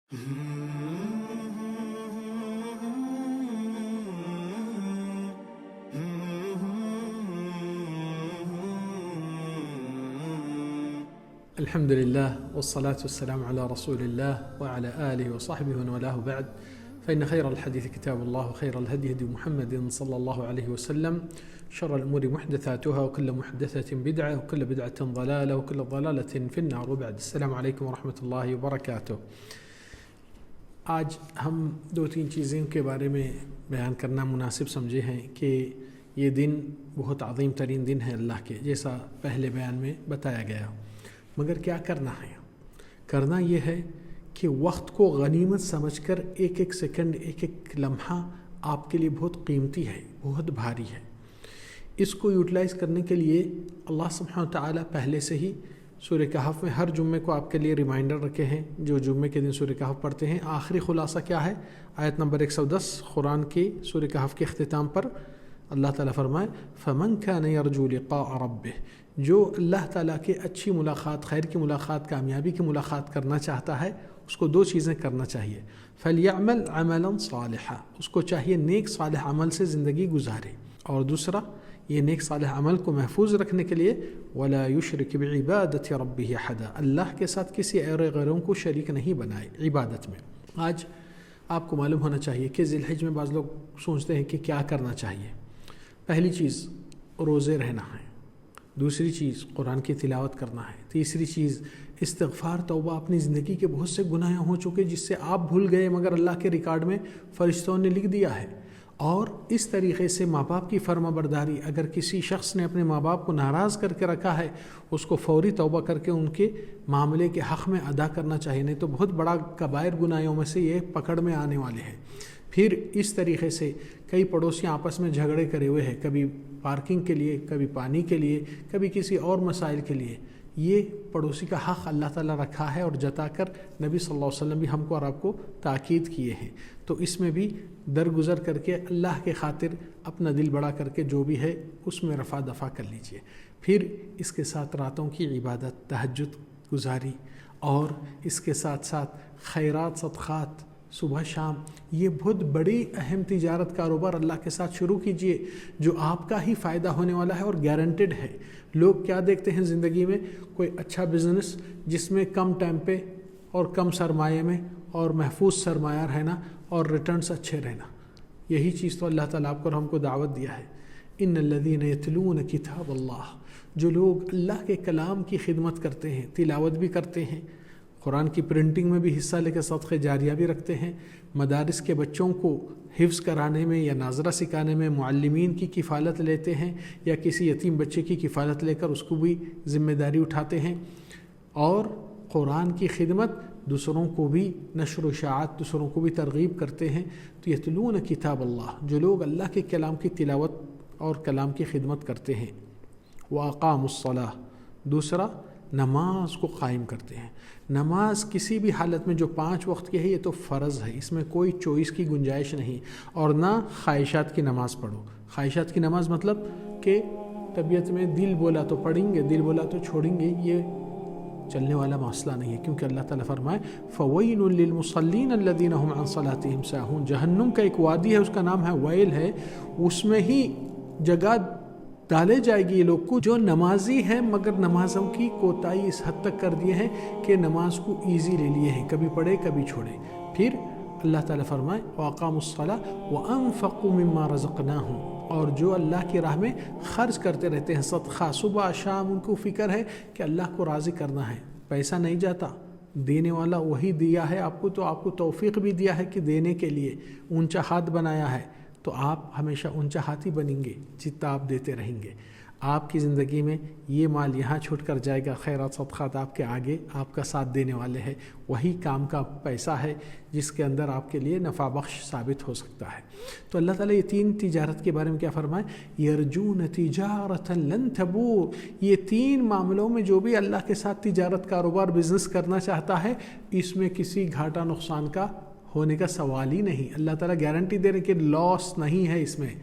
الحمد لله والصلاة والسلام على رسول الله وعلى آله وصحبه ومن والاه بعد، فإن خير الحديث كتاب الله وخير الهدي هدي محمد صلى الله عليه وسلم، شر الأمور محدثاتها وكل محدثة بدعة وكل بدعة ضلالة وكل ضلالة في النار. وبعد، السلام عليكم ورحمة الله وبركاته. آج ہم دو تین چیزیں کے بارے میں بیان کرنا مناسب سمجھے ہیں کہ یہ دن بہت عظیم ترین دن ہے اللہ کے، جیسا پہلے بیان میں بتایا گیا. مگر کیا کرنا ہے؟ کرنا یہ ہے کہ وقت کو غنیمت سمجھ کر ایک ایک سیکنڈ، ایک ایک لمحہ آپ کے لیے بہت قیمتی ہے، بہت بھاری ہے. اس کو یوٹیلائز کرنے کے لیے اللہ سبحانہ وتعالی پہلے سے ہی سورہ کہف میں ہر جمعے کو آپ کے لیے ریمائنڈر رکھے ہیں. جو جمعے کے دن سورہ کہف پڑھتے ہیں، آخری خلاصہ کیا ہے؟ آیت نمبر 110 قرآن کی سورہ کہف کے اختتام پر اللہ تعالیٰ فرمائے فَمَنْ كَانَ يَرْجُو لِقَاءَ رَبِّهِ، جو اللہ تعالیٰ کے اچھی ملاقات، خیر کی ملاقات، کامیابی کی ملاقات کرنا چاہتا ہے، اس کو دو چیزیں کرنا چاہیے. فَلْيَعْمَلْ عَمَلًا صَالِحًا، اس کو چاہیے نیک صالح عمل سے زندگی گزارے. اور دوسرا، یہ نیک صالح عمل کو محفوظ رکھنے کے لیے وَلَا يُشْرِكْ بِعِبَادَةِ رَبِّهِ أَحَدًا، اللہ کے ساتھ کسی اور غیروں کو شریک نہیں بنائے عبادت میں. آج آپ کو معلوم ہونا چاہیے کہ ذی الحج میں بعض لوگ سوچتے ہیں کہ کیا کرنا چاہیے. پہلی چیز روزے رہنا ہے، دوسری چیز قرآن کی تلاوت کرنا ہے، تیسری چیز استغفار، توبہ. اپنی زندگی کے بہت سے گناہ ہو چکے جس سے آپ بھول گئے مگر اللہ کے ریکارڈ میں فرشتوں نے لکھ دیا ہے. اور اس طریقے سے ماں باپ کی فرما برداری، اگر کسی شخص نے اپنے ماں باپ کو ناراض کر کے رکھا ہے، اس کو فوری توبہ کر کے ان کے معاملے کے حق میں ادا کرنا چاہیے، نہیں تو بہت بڑا کبائر گناہوں میں سے یہ پکڑ میں آنے والے ہیں. پھر اس طریقے سے کئی پڑوسی آپس میں جھگڑے کرے ہوئے ہیں، کبھی پارکنگ کے لیے، کبھی پانی کے لیے، کبھی کسی اور مسائل کے لیے. یہ پڑوسی کا حق اللہ تعالیٰ رکھا ہے اور جتا کر نبی صلی اللہ علیہ وسلم بھی ہم کو اور آپ کو تاکید کیے ہیں. تو اس میں بھی درگزر کر کے اللہ کے خاطر اپنا دل بڑا کر کے جو بھی ہے اس میں رفع دفع کر لیجئے. پھر اس کے ساتھ راتوں کی عبادت، تہجد گزاری، اور اس کے ساتھ ساتھ خیرات، صدقات صبح شام. یہ بہت بڑی اہم تجارت کاروبار اللہ کے ساتھ شروع کیجئے جو آپ کا ہی فائدہ ہونے والا ہے اور گارنٹیڈ ہے. لوگ کیا دیکھتے ہیں زندگی میں؟ کوئی اچھا بزنس جس میں کم ٹائم پہ اور کم سرمایہ میں اور محفوظ سرمایہ رہنا اور ریٹرنز اچھے رہنا. یہی چیز تو اللہ تعالیٰ آپ کو اور ہم کو دعوت دیا ہے. ان الذین یتلون کتاب اللہ، جو لوگ اللہ کے کلام کی خدمت کرتے ہیں، تلاوت بھی کرتے ہیں، قرآن کی پرنٹنگ میں بھی حصہ لے کے صدقہ جاریہ بھی رکھتے ہیں، مدارس کے بچوں کو حفظ کرانے میں یا ناظرہ سکھانے میں معلمین کی کفالت لیتے ہیں، یا کسی یتیم بچے کی کفالت لے کر اس کو بھی ذمہ داری اٹھاتے ہیں، اور قرآن کی خدمت، دوسروں کو بھی نشر و اشاعت، دوسروں کو بھی ترغیب کرتے ہیں. تو یتلون کتاب اللہ، جو لوگ اللہ کے کلام کی تلاوت اور کلام کی خدمت کرتے ہیں. وَأَقَامُوا الصَّلَاةَ، دوسرا نماز کو قائم کرتے ہیں. نماز کسی بھی حالت میں جو 5 وقت کی ہے یہ تو فرض ہے، اس میں کوئی چوائس کی گنجائش نہیں. اور نہ خواہشات کی نماز پڑھو. خواہشات کی نماز مطلب کہ طبیعت میں دل بولا تو پڑھیں گے، دل بولا تو چھوڑیں گے، یہ چلنے والا مسئلہ نہیں ہے. کیونکہ اللہ تعالیٰ فرمائے فَوَيْلٌ لِّلْمُصَلِّينَ الَّذِينَ هُمْ عَنْ صَلَاتِهِمْ سَاهُونَ. جہنم کا ایک وادی ہے، اس کا نام ہے ویل ہے، اس میں ہی جگہ ڈالے جائے گی یہ لوگ کو جو نمازی ہیں مگر نمازوں کی کوتاہی اس حد تک کر دیے ہیں کہ نماز کو ایزی لے لیے ہیں، کبھی پڑھے کبھی چھوڑے. پھر اللہ تعالیٰ فرمائے وَأَقَامُوا الصَّلَاةَ وَأَنفَقُوا مِمَّا رَزَقْنَاهُمْ، اور جو اللہ کی راہ میں خرچ کرتے رہتے ہیں، صدقہ صبح شام. ان کو فکر ہے کہ اللہ کو راضی کرنا ہے، پیسہ نہیں جاتا، دینے والا وہی دیا ہے آپ کو، تو آپ کو توفیق بھی دیا ہے کہ دینے کے لیے اونچا ہاتھ بنایا ہے، تو آپ ہمیشہ اونچا ہاتھی بنیں گے جتنا آپ دیتے رہیں گے. آپ کی زندگی میں یہ مال یہاں چھوٹ کر جائے گا، خیرات صدقات آپ کے آگے آپ کا ساتھ دینے والے ہیں. وہی کام کا پیسہ ہے جس کے اندر آپ کے لیے نفع بخش ثابت ہو سکتا ہے. تو اللہ تعالیٰ یہ 3 تجارت کے بارے میں کیا فرمائے؟ یرجون تجارتا لن تبور. یہ 3 معاملوں میں جو بھی اللہ کے ساتھ تجارت کاروبار بزنس کرنا چاہتا ہے، اس میں کسی گھاٹا نقصان کا ہونے کا سوال ہی نہیں. اللہ تعالیٰ گارنٹی دے رہے کہ لاس نہیں ہے اس میں.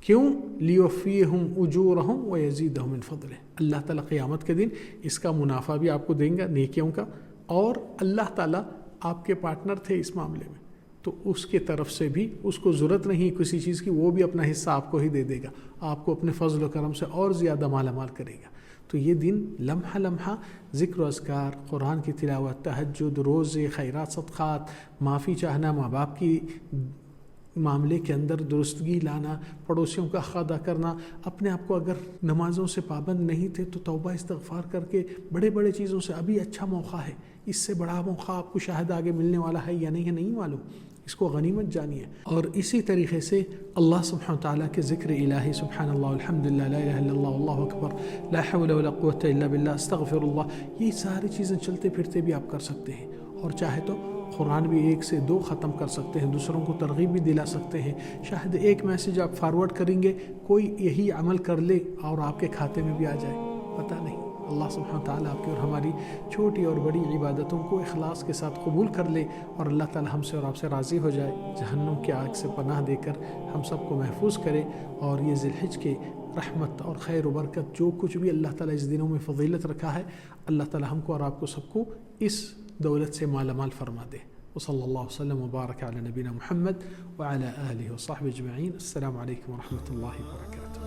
کیوں؟ لیوفیہم اجورہم ویزیدہم من فضلہ. اللہ تعالیٰ قیامت کے دن اس کا منافع بھی آپ کو دیں گا، نیکیوں کا، اور اللہ تعالیٰ آپ کے پارٹنر تھے اس معاملے میں تو اس کے طرف سے بھی اس کو ضرورت نہیں کسی چیز کی، وہ بھی اپنا حصہ آپ کو ہی دے دے گا، آپ کو اپنے فضل و کرم سے اور زیادہ مالا مال کرے گا۔ تو یہ دن لمحہ لمحہ ذکر و اذکار، قرآن کی تلاوت، تہجد، روزے، خیرات، صدقات، معافی چاہنا، ماں باپ کی معاملے کے اندر درستگی لانا، پڑوسیوں کا حق ادا کرنا، اپنے آپ کو اگر نمازوں سے پابند نہیں تھے تو توبہ استغفار کر کے بڑے بڑے چیزوں سے، ابھی اچھا موقع ہے، اس سے بڑا موقع آپ کو شاید آگے ملنے والا ہے یا نہیں ہے نہیں معلوم، اس کو غنیمت جانیے۔ اور اسی طریقے سے اللہ سبحانہ وتعالیٰ کے ذکر الہی، سبحان اللہ، الحمدللہ، لا الہ الا اللہ، اللہ اکبر، لا حول ولا قوة الا باللہ، استغفر اللہ، یہ ساری چیزیں چلتے پھرتے بھی آپ کر سکتے ہیں۔ اور چاہے تو قرآن بھی 1 سے 2 ختم کر سکتے ہیں، دوسروں کو ترغیب بھی دلا سکتے ہیں۔ شاید ایک میسج آپ فارورڈ کریں گے، کوئی یہی عمل کر لے اور آپ کے کھاتے میں بھی آ جائے، پتہ نہیں۔ اللہ سبحانہ تعالیٰ آپ کی اور ہماری چھوٹی اور بڑی عبادتوں کو اخلاص کے ساتھ قبول کر لے، اور اللہ تعالیٰ ہم سے اور آپ سے راضی ہو جائے، جہنم کی آگ سے پناہ دے کر ہم سب کو محفوظ کرے، اور یہ ذی الحج کے رحمت اور خیر و برکت جو کچھ بھی اللہ تعالیٰ اس دنوں میں فضیلت رکھا ہے، اللہ تعالیٰ ہم کو اور آپ کو سب کو اس دولت سے مالا مال فرما دے۔ وصلی اللہ وسلم وبارک علی نبینا محمد وعلی آلہ وصحبہ اجمعین۔ السلام علیکم ورحمۃ اللہ وبرکاتہ۔